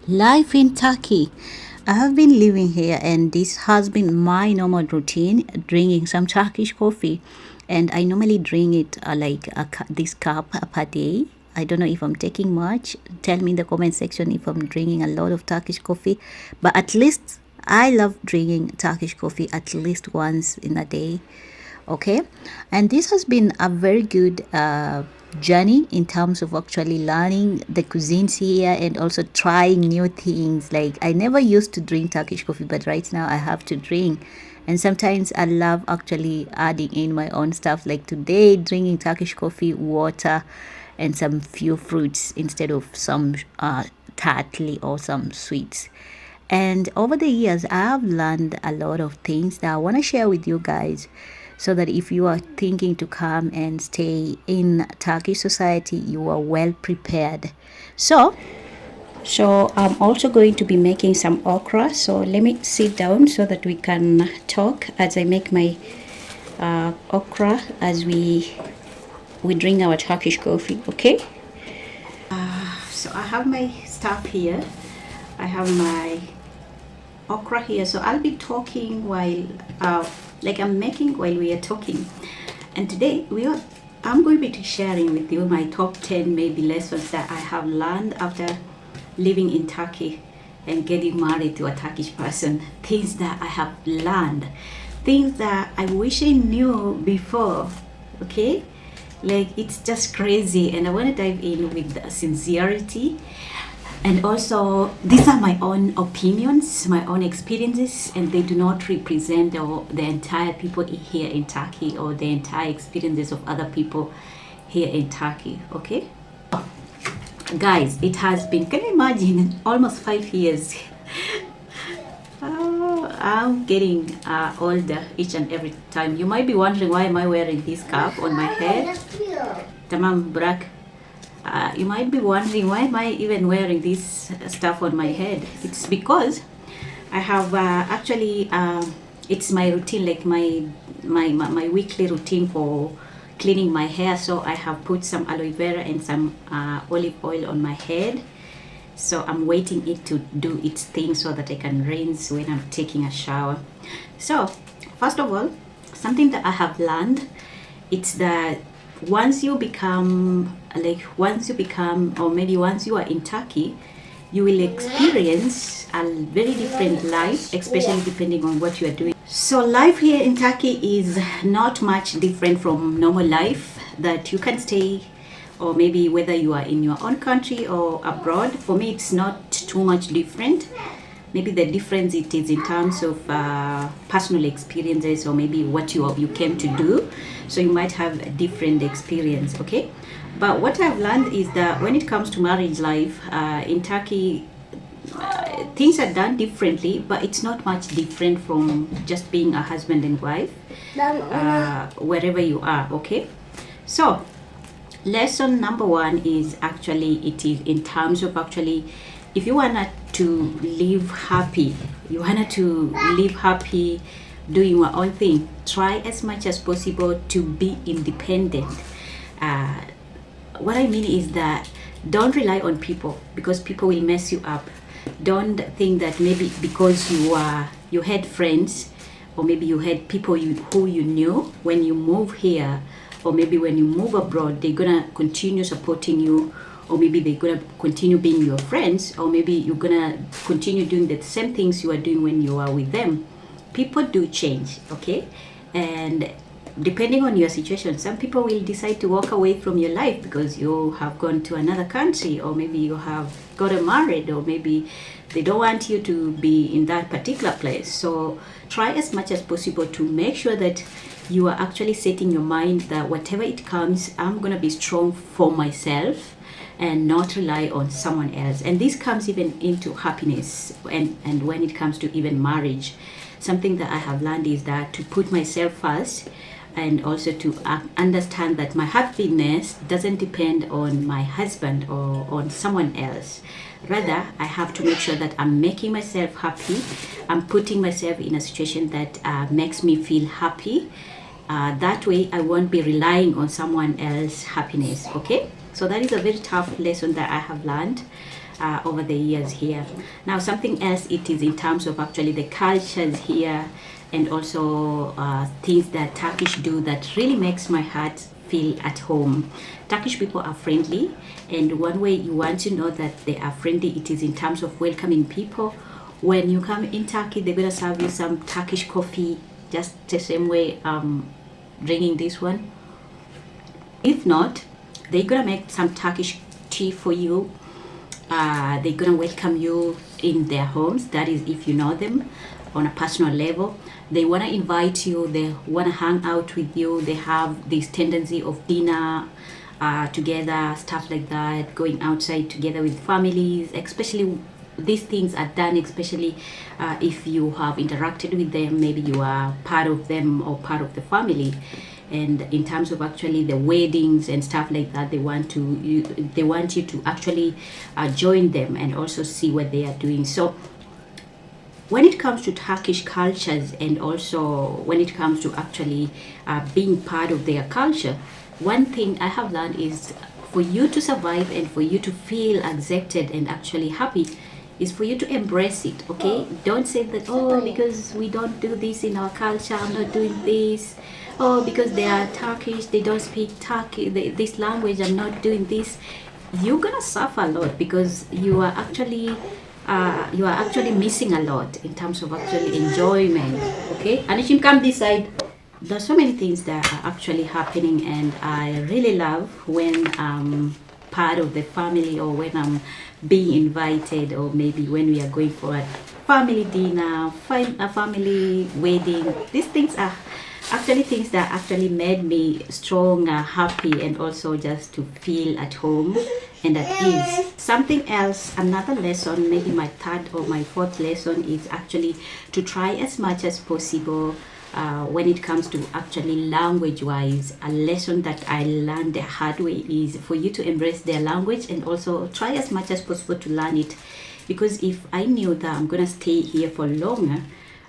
Life in Turkey. I have been living here, and this has been my normal routine drinking some Turkish coffee. And I normally drink it this cup per day. I don't know if I'm taking much. Tell me in the comment section if I'm drinking a lot of Turkish coffee. But at least I love drinking Turkish coffee at least once in a day. Okay, and this has been a very good journey in terms of actually learning the cuisines here and also trying new things. Like, I never used to drink Turkish coffee, but right now I have to drink. And sometimes I love actually adding in my own stuff, like today drinking Turkish coffee, water, and some few fruits instead of some tartly or some sweets. And over the years, I have learned a lot of things that I want to share with you guys, so that if you are thinking to come and stay in Turkish society, you are well prepared. So I'm also going to be making some okra. So let me sit down so that we can talk as I make my okra as we drink our Turkish coffee. Okay. So I have my stuff here. I have my okra here, so I'll be talking while like I'm making while we are talking. And today I'm going to be sharing with you my top 10 maybe lessons that I have learned after living in Turkey and getting married to a Turkish person. Things that I have learned, things that I wish I knew before. Okay, like it's just crazy, and I want to dive in with sincerity. And also, these are my own opinions, my own experiences, and they do not represent the entire people here in Turkey or the entire experiences of other people here in Turkey. Okay, guys, it has been, can you imagine, almost 5 years. I'm getting older each and every time. You might be wondering, why am I wearing this cap on my head? Tamam, Brak. You might be wondering, why am I even wearing this stuff on my head? It's because I have actually it's my routine, like my weekly routine for cleaning my hair. So I have put some aloe vera and some olive oil on my head. So I'm waiting it to do its thing so that I can rinse when I'm taking a shower. So first of all, something that I have learned, it's that once you become, or maybe once you are in Turkey, you will experience a very different life, especially depending on what you are doing. So life here in Turkey is not much different from normal life that you can stay, or maybe whether you are in your own country or abroad. For me, it's not too much different. Maybe the difference it is in terms of personal experiences, or maybe what you came to do. So you might have a different experience, okay? But what I've learned is that when it comes to marriage life in Turkey, things are done differently, but it's not much different from just being a husband and wife wherever you are, okay? So lesson number one is actually, it is in terms of actually, if you wanted to live happy, doing your own thing, try as much as possible to be independent. What I mean is that don't rely on people, because people will mess you up. Don't think that maybe because you had friends, or maybe you had people who you knew when you move here, or maybe when you move abroad, they're gonna continue supporting you, or maybe they're gonna continue being your friends, or maybe you're gonna continue doing the same things you are doing when you are with them. People do change, okay? And depending on your situation, some people will decide to walk away from your life because you have gone to another country, or maybe you have gotten married, or maybe they don't want you to be in that particular place. So try as much as possible to make sure that you are actually setting your mind that whatever it comes, I'm gonna be strong for myself and not rely on someone else. And this comes even into happiness, and when it comes to even marriage. Something that I have learned is that to put myself first, and also to understand that my happiness doesn't depend on my husband or on someone else. Rather, I have to make sure that I'm making myself happy. I'm putting myself in a situation that makes me feel happy. That way I won't be relying on someone else's happiness, okay? So that is a very tough lesson that I have learned. over the years here. Now something else, it is in terms of actually the cultures here, and also things that Turkish do that really makes my heart feel at home. Turkish people are friendly, and one way you want to know that they are friendly, it is in terms of welcoming people. When you come in Turkey, they're gonna serve you some Turkish coffee, just the same way drinking this one. If not, they're gonna make some Turkish tea for you. They're gonna welcome you in their homes. That is, if you know them on a personal level. They wanna invite you. They wanna hang out with you. They have this tendency of dinner together, stuff like that. Going outside together with families, especially. These things are done especially if you have interacted with them, maybe you are part of them or part of the family. And in terms of actually the weddings and stuff like that, they want you to actually join them and also see what they are doing. So when it comes to Turkish cultures, and also when it comes to actually being part of their culture, one thing I have learned is, for you to survive and for you to feel accepted and actually happy, is for you to embrace it. Okay, don't say that, oh, because we don't do this in our culture, I'm not doing this. Oh, because they are Turkish, they don't speak this language, I'm not doing this. You're gonna suffer a lot, because you are actually missing a lot in terms of actually enjoyment. Okay, and if you come this side, there's so many things that are actually happening, and I really love when part of the family, or when I'm being invited, or maybe when we are going for a family dinner, a family wedding. These things are actually things that actually made me strong, happy, and also just to feel at home and at ease. Something else, another lesson, maybe my third or my fourth lesson, is actually to try as much as possible when it comes to actually language wise. A lesson that I learned the hard way is for you to embrace their language and also try as much as possible to learn it. Because if I knew that I'm gonna stay here for longer,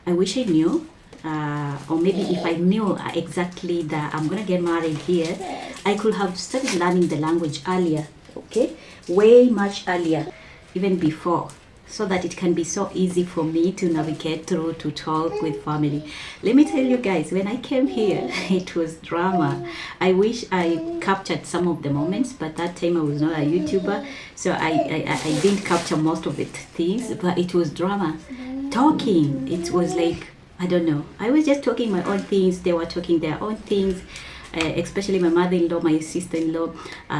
I wish I knew, or maybe if I knew exactly that I'm gonna get married here, I could have started learning the language earlier. Okay, way much earlier, even before, so that it can be so easy for me to navigate through, to talk with family. Let me tell you guys, when I came here, it was drama. I wish I captured some of the moments, but that time I was not a YouTuber, so I didn't capture most of it things, but it was drama. Talking, it was like, I don't know, I was just talking my own things, they were talking their own things. Especially my mother-in-law, my sister-in-law,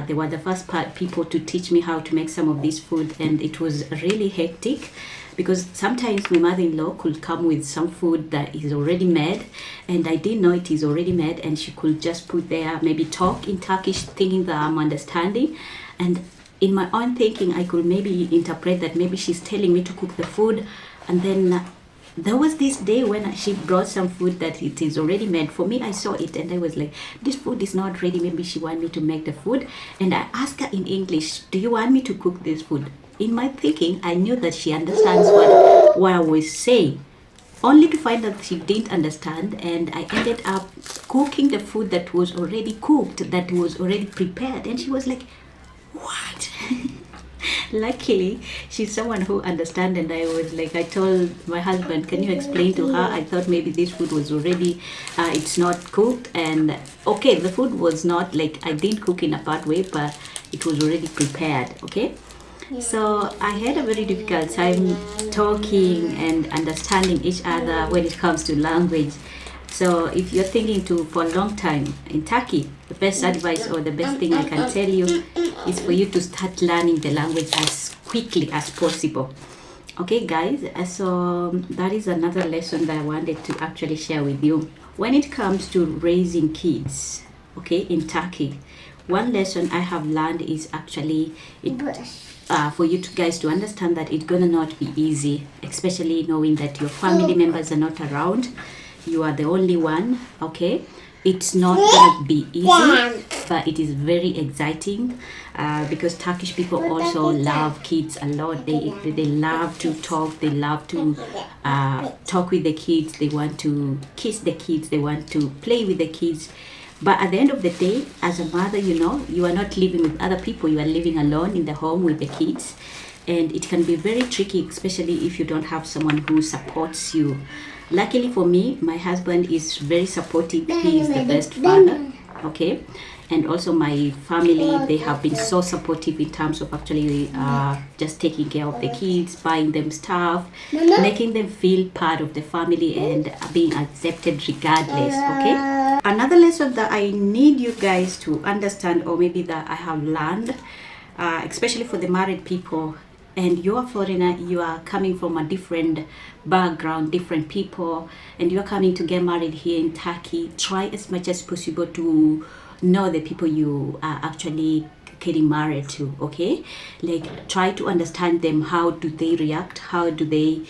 they were the first people to teach me how to make some of this food, and it was really hectic, because sometimes my mother-in-law could come with some food that is already made, and I didn't know it is already made, and she could just put there, maybe talk in Turkish, thinking that I'm understanding, and in my own thinking I could maybe interpret that maybe she's telling me to cook the food. And then there was this day when she brought some food that it is already made. For me, I saw it and I was like, this food is not ready. Maybe she want me to make the food. And I asked her in English, do you want me to cook this food? In my thinking, I knew that she understands what I was saying, only to find that she didn't understand. And I ended up cooking the food that was already cooked, that was already prepared. And she was like, what? Luckily, she's someone who understands, and I was like, I told my husband, can you explain to her? I thought maybe this food was already, it's not cooked. And okay, the food was not like, I didn't cook in a bad way, but it was already prepared, okay? So I had a very difficult time talking and understanding each other when it comes to language. So if you're thinking for a long time in Turkey, the best advice or the best thing I can tell you is for you to start learning the language as quickly as possible. Okay guys, so that is another lesson that I wanted to actually share with you. When it comes to raising kids, okay, in Turkey, one lesson I have learned is actually for you guys to understand that it's gonna not be easy, especially knowing that your family members are not around. You are the only one, okay? It's not gonna be easy, but it is very exciting because Turkish people also love kids a lot. They love to talk. They love to talk with the kids. They want to kiss the kids. They want to play with the kids. But at the end of the day, as a mother, you know, you are not living with other people. You are living alone in the home with the kids. and it can be very tricky, especially if you don't have someone who supports you. Luckily for me, my husband is very supportive. He is the best father, okay? And also my family, they have been so supportive in terms of actually just taking care of the kids, buying them stuff, making them feel part of the family and being accepted regardless, okay? Another lesson that I need you guys to understand, or maybe that I have learned, especially for the married people, and you're a foreigner, you are coming from a different background, different people, and you're coming to get married here in Turkey, try as much as possible to know the people you are actually getting married to, okay? Like, try to understand them. How do they react? How do they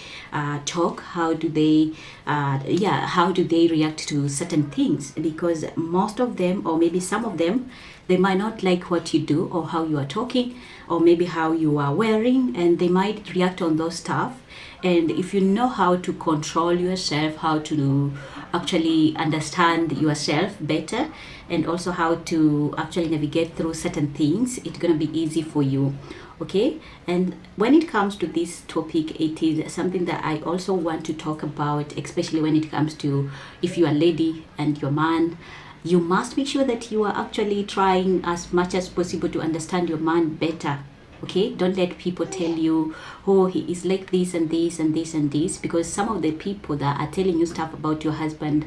talk? How do they how do they react to certain things? Because most of them, or maybe some of them, they might not like what you do or how you are talking, or maybe how you are wearing, and they might react on those stuff. And if you know how to control yourself, how to actually understand yourself better, and also how to actually navigate through certain things, it's gonna be easy for you, okay? And when it comes to this topic, it is something that I also want to talk about, especially when it comes to if you are a lady and your man. You must make sure that you are actually trying as much as possible to understand your man better, okay? Don't let people tell you, oh, he is like this and this and this and this, because some of the people that are telling you stuff about your husband,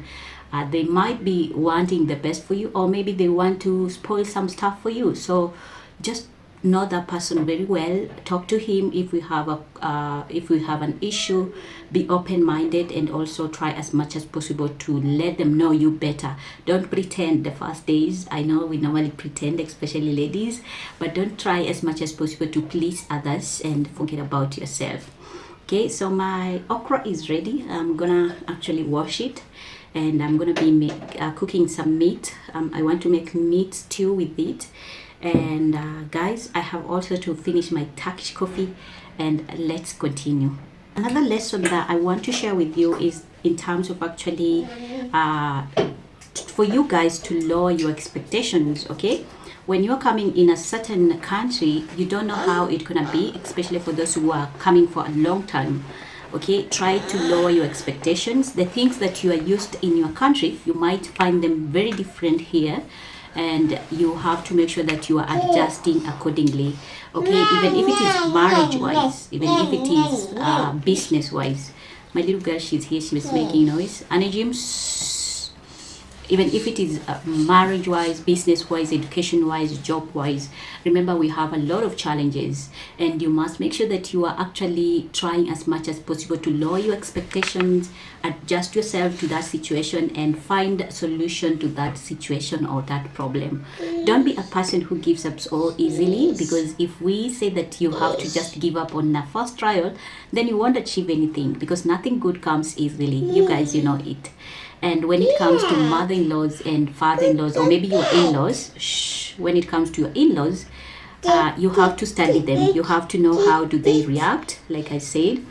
they might be wanting the best for you, or maybe they want to spoil some stuff for you. So just know that person very well. Talk to him if we have an issue. Be open-minded, and also try as much as possible to let them know you better. Don't pretend the first days. I know we normally pretend, especially ladies, but don't try as much as possible to please others and forget about yourself. Okay, so my okra is ready. I'm gonna actually wash it, and I'm gonna be cooking some meat. I want to make meat stew with it. And guys, I have also to finish my Turkish coffee, and let's continue. Another lesson that I want to share with you is in terms of actually for you guys to lower your expectations, okay? When you're coming in a certain country, you don't know how it's gonna be, especially for those who are coming for a long time, okay? Try to lower your expectations. The things that you are used in your country, you might find them very different here, and you have to make sure that you are adjusting accordingly, okay? Even if it is marriage wise, even if it is business wise. My little girl, she's here, she was making noise. Anajim, even if it is marriage wise, business wise, education wise, job wise, remember we have a lot of challenges, and you must make sure that you are actually trying as much as possible to lower your expectations, adjust yourself to that situation, and find a solution to that situation or that problem. Don't be a person who gives up so easily, because if we say that you have to just give up on the first trial, then you won't achieve anything, because nothing good comes easily. You guys, you know it. And when it comes to mother-in-laws and father-in-laws, or maybe your in-laws, when it comes to your in-laws, you have to study them. You have to know how do they react, like I said.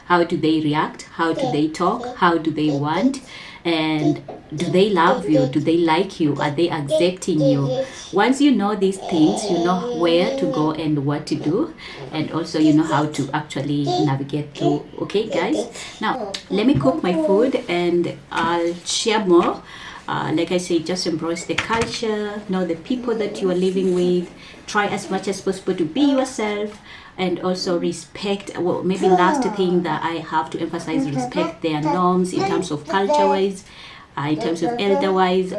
How do they react? How do they talk? How do they want? And do they love you? Do they like you? Are they accepting you? Once you know these things, you know where to go and what to do, and also you know how to actually navigate through. Okay guys, now let me cook my food and I'll share more. Like I say, just embrace the culture, know the people that you are living with, try as much as possible to be yourself, and also respect. Well, maybe last thing that I have to emphasize, respect their norms in terms of culture wise, in terms of elder wise.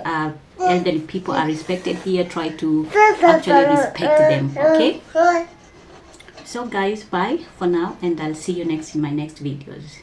Elderly people are respected here. Try to actually respect them, okay? So guys, bye for now, and I'll see you next in my next videos.